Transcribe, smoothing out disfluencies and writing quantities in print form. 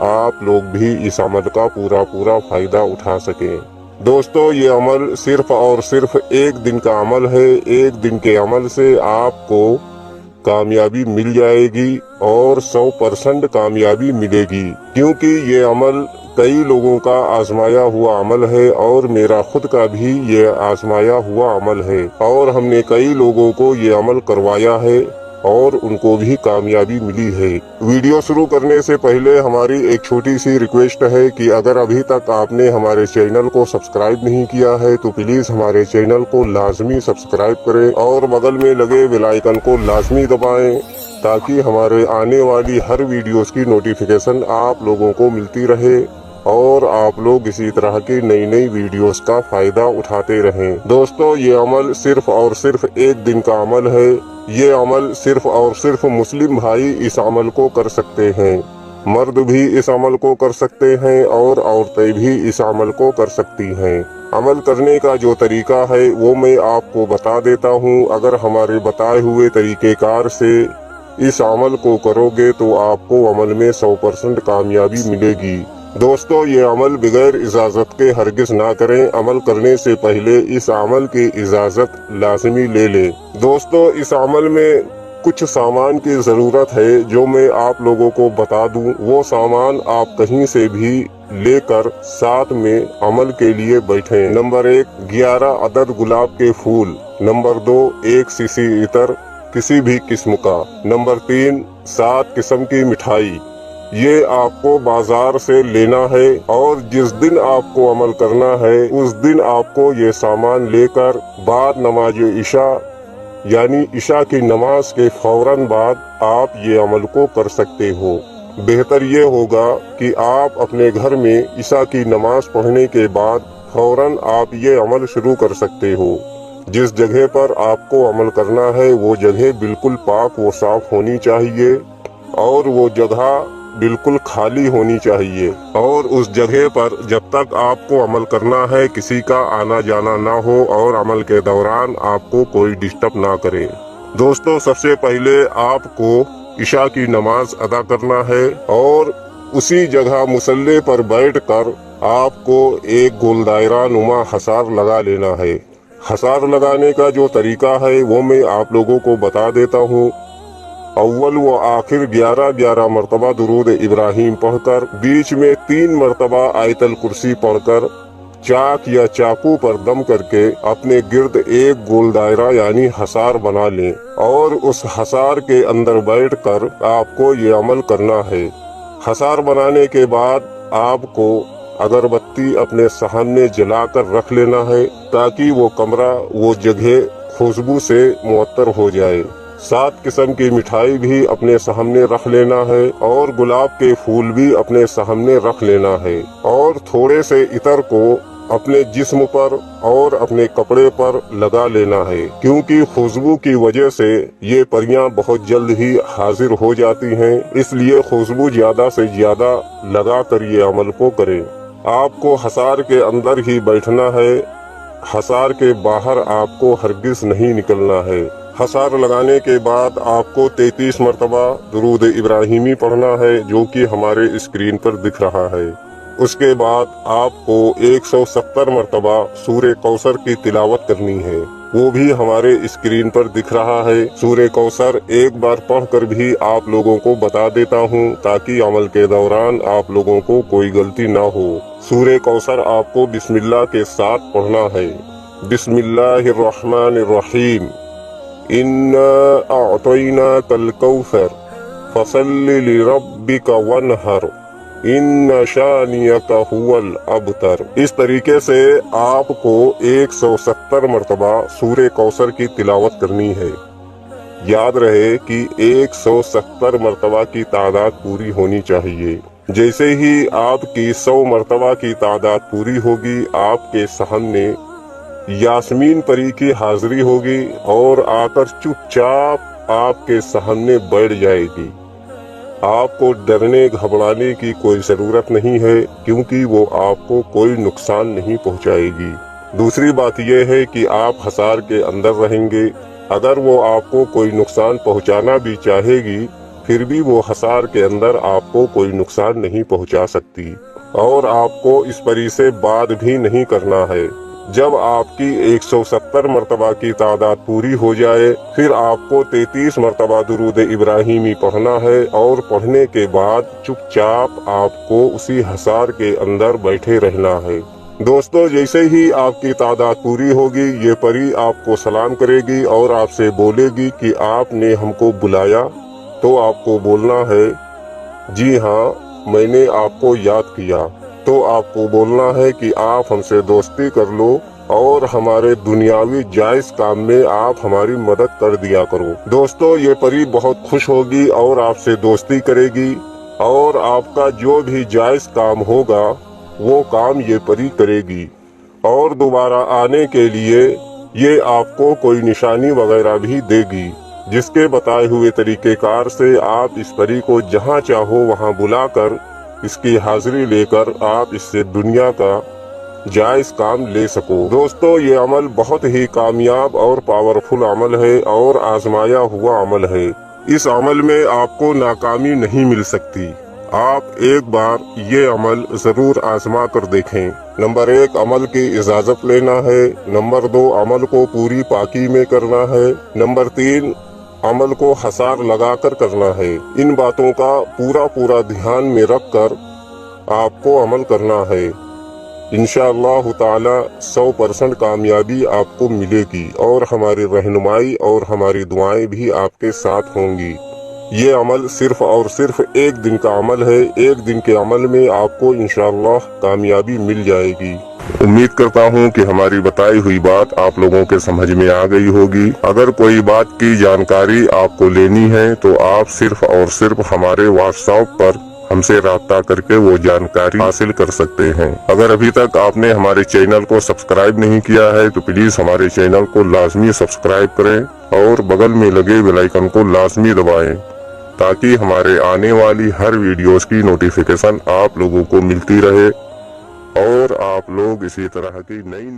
आप लोग भी इस अमल का पूरा फायदा उठा सकें। दोस्तों, ये अमल सिर्फ और सिर्फ एक दिन का अमल है। एक दिन के अमल से आपको कामयाबी मिल जाएगी और 100% कामयाबी मिलेगी, क्योंकि ये अमल कई लोगों का आजमाया हुआ अमल है और मेरा खुद का भी ये आजमाया हुआ अमल है और हमने कई लोगों को ये अमल करवाया है और उनको भी कामयाबी मिली है। वीडियो शुरू करने से पहले हमारी एक छोटी सी रिक्वेस्ट है कि अगर अभी तक आपने हमारे चैनल को सब्सक्राइब नहीं किया है तो प्लीज हमारे चैनल को लाजमी सब्सक्राइब करें और बगल में लगे बेल आइकन को लाजमी दबाएं, ताकि हमारे आने वाली हर वीडियोस की नोटिफिकेशन आप लोगों को मिलती रहे और आप लोग इसी तरह की नई वीडियोस का फायदा उठाते रहें। दोस्तों, ये अमल सिर्फ और सिर्फ एक दिन का अमल है। ये अमल सिर्फ और सिर्फ मुस्लिम भाई इस अमल को कर सकते हैं। मर्द भी इस अमल को कर सकते हैं और औरतें भी इस अमल को कर सकती हैं। अमल करने का जो तरीका है वो मैं आपको बता देता हूँ। अगर हमारे बताए हुए तरीकेकार से इस अमल को करोगे तो आपको अमल में 100% कामयाबी मिलेगी। दोस्तों, ये अमल बगैर इजाजत के हरगिज ना करें। अमल करने से पहले इस अमल की इजाजत लाजमी ले लें। दोस्तों, इस अमल में कुछ सामान की जरूरत है जो मैं आप लोगों को बता दूं। वो सामान आप कहीं से भी लेकर साथ में अमल के लिए बैठें। नंबर 1, 11 अदद गुलाब के फूल। नंबर 2, 1 सीसी इत्र किसी भी किस्म का। नंबर 3, 7 किस्म की मिठाई। ये आपको बाजार से लेना है और जिस दिन आपको अमल करना है उस दिन आपको ये सामान लेकर बाद नमाज इशा यानी इशा की नमाज के फौरन बाद आप ये अमल को कर सकते हो। बेहतर ये होगा कि आप अपने घर में इशा की नमाज पढ़ने के बाद फौरन आप ये अमल शुरू कर सकते हो। जिस जगह पर आपको अमल करना है वो जगह बिल्कुल पाक व साफ होनी चाहिए और वो जगह बिल्कुल खाली होनी चाहिए और उस जगह पर जब तक आपको अमल करना है किसी का आना जाना ना हो और अमल के दौरान आपको कोई डिस्टर्ब ना करे। दोस्तों, सबसे पहले आपको इशा की नमाज अदा करना है और उसी जगह मुसल्ले पर बैठकर आपको एक गोल दायरा नुमा हसार लगा लेना है। हसार लगाने का जो तरीका है वो मैं आप लोगों को बता देता हूँ। अव्वल व आखिर 11 मरतबा दुरूद इब्राहिम पढ़कर बीच में 3 मरतबा आयतल कुर्सी पढ़कर चाक या चाकू पर दम करके अपने गिर्द एक गोल दायरा यानी हसार बना लें और उस हसार के अंदर बैठकर आपको ये अमल करना है। हसार बनाने के बाद आपको अगरबत्ती अपने सामने जलाकर रख लेना है ताकि वो कमरा वो जगह खुशबू से मुअत्तर हो जाए। 7 किस्म की मिठाई भी अपने सामने रख लेना है और गुलाब के फूल भी अपने सामने रख लेना है और थोड़े से इत्र को अपने जिस्म पर और अपने कपड़े पर लगा लेना है, क्योंकि खुशबू की वजह से ये परियां बहुत जल्द ही हाजिर हो जाती हैं। इसलिए खुशबू ज्यादा से ज्यादा लगा कर ये अमल को करें। आपको हसार के अंदर ही बैठना है, हसार के बाहर आपको हरगिज नहीं निकलना है। हसार लगाने के बाद आपको 33 मरतबा दुरूद इब्राहिमी पढ़ना है जो कि हमारे स्क्रीन पर दिख रहा है। उसके बाद आपको 170 मरतबा सूरे कौसर की तिलावत करनी है, वो भी हमारे स्क्रीन पर दिख रहा है। सूरे कौसर एक बार पढ़कर भी आप लोगों को बता देता हूँ ताकि अमल के दौरान आप लोगों को कोई गलती ना हो। सूरे कौसर आपको बिस्मिल्लाह के साथ पढ़ना है। बिस्मिल्लाहिर्रहमानिर्रहीम, इन्ना अअतैनाकल कौसर फसल्लि लिरब्बिका वन्हर इन्ना शानियका हुवल अबतर। इस तरीके से आपको 170 मरतबा सूरे कौसर की तिलावत करनी है। याद रहे कि 170 मरतबा की तादाद पूरी होनी चाहिए। जैसे ही आपकी 100 मरतबा की तादाद पूरी होगी आपके सामने यास्मीन परी की हाजिरी होगी और आकर चुपचाप आपके सामने बैठ जाएगी। आपको डरने घबराने की कोई जरूरत नहीं है क्योंकि वो आपको कोई नुकसान नहीं पहुंचाएगी। दूसरी बात यह है कि आप हसार के अंदर रहेंगे। अगर वो आपको कोई नुकसान पहुंचाना भी चाहेगी फिर भी वो हसार के अंदर आपको कोई नुकसान नहीं पहुंचा सकती और आपको इस परी से बात भी नहीं करना है। जब आपकी 170 मरतबा की तादाद पूरी हो जाए फिर आपको 33 मरतबा दुरूद इब्राहिमी पढ़ना है और पढ़ने के बाद चुपचाप आपको उसी हसार के अंदर बैठे रहना है। दोस्तों, जैसे ही आपकी तादाद पूरी होगी ये परी आपको सलाम करेगी और आपसे बोलेगी कि आपने हमको बुलाया। तो आपको बोलना है जी हाँ, मैंने आपको याद किया। तो आपको बोलना है कि आप हमसे दोस्ती कर लो और हमारे दुनियावी जायज काम में आप हमारी मदद कर दिया करो। दोस्तों, ये परी बहुत खुश होगी और आपसे दोस्ती करेगी और आपका जो भी जायज काम होगा वो काम ये परी करेगी और दोबारा आने के लिए ये आपको कोई निशानी वगैरह भी देगी, जिसके बताए हुए तरीकेकार से आप इस परी को जहाँ चाहो वहाँ बुलाकर इसकी हाजिरी लेकर आप इससे दुनिया का जायज काम ले सको। दोस्तों, ये अमल बहुत ही कामयाब और पावरफुल अमल है और आजमाया हुआ अमल है। इस अमल में आपको नाकामी नहीं मिल सकती। आप एक बार ये अमल जरूर आजमा कर देखें। नंबर 1, अमल की इजाजत लेना है। नंबर 2, अमल को पूरी पाकी में करना है। नंबर 3, अमल को हसार लगाकर करना है। इन बातों का पूरा ध्यान में रखकर आपको अमल करना है। इंशाअल्लाह ताला 100% कामयाबी आपको मिलेगी और हमारी रहनुमाई और हमारी दुआएं भी आपके साथ होंगी। ये अमल सिर्फ और सिर्फ एक दिन का अमल है। एक दिन के अमल में आपको इंशाअल्लाह कामयाबी मिल जाएगी। उम्मीद करता हूँ कि हमारी बताई हुई बात आप लोगों के समझ में आ गई होगी। अगर कोई बात की जानकारी आपको लेनी है तो आप सिर्फ और सिर्फ हमारे व्हाट्सएप पर हमसे राब्ता करके वो जानकारी हासिल कर सकते हैं। अगर अभी तक आपने हमारे चैनल को सब्सक्राइब नहीं किया है तो प्लीज हमारे चैनल को लाजमी सब्सक्राइब करें और बगल में लगे बेल आइकन को लाजमी दबाएं ताकि हमारे आने वाली हर वीडियोस की नोटिफिकेशन आप लोगों को मिलती रहे और आप लोग इसी तरह की नई